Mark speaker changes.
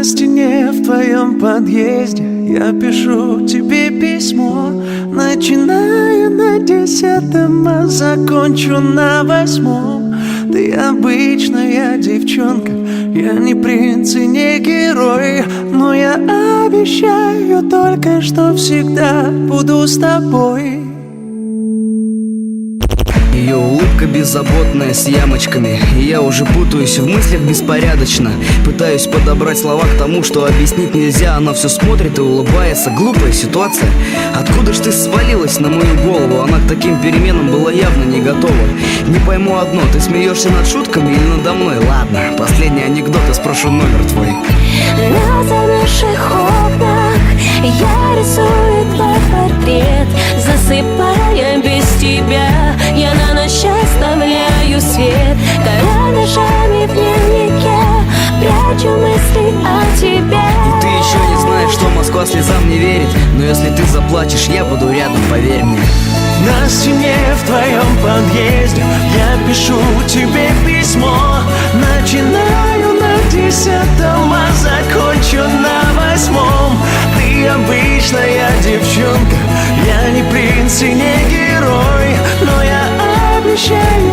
Speaker 1: стене в твоем подъезде я пишу тебе письмо. Начинаю на 10-м, а закончу на 8-м. Ты обычная девчонка, я не принц и не герой, но я обещаю только, что всегда буду с тобой.
Speaker 2: Ее улыбка беззаботная, с ямочками, и я уже путаюсь в мыслях беспорядочно. Пытаюсь подобрать слова к тому, что объяснить нельзя. Она все смотрит и улыбается. Глупая ситуация. Откуда ж ты свалилась на мою голову? Она к таким переменам была явно не готова. Не пойму одно, ты смеешься над шутками или надо мной? Ладно, последний анекдот, я спрошу номер твой.
Speaker 3: На наших окнах я рисую твой портрет, засыпая без тебя. Я на ночь оставляю свет, карандашами в дневнике прячу мысли о тебе.
Speaker 2: И ты еще не знаешь, что Москва слезам не верит, но если ты заплачешь, я буду рядом, поверь мне.
Speaker 1: На стене в твоем подъезде я пишу тебе письмо. Начинаю на 10-м, а закончу на 8-м. Ты обычная девчонка, я не принц и не герой, но я обещаю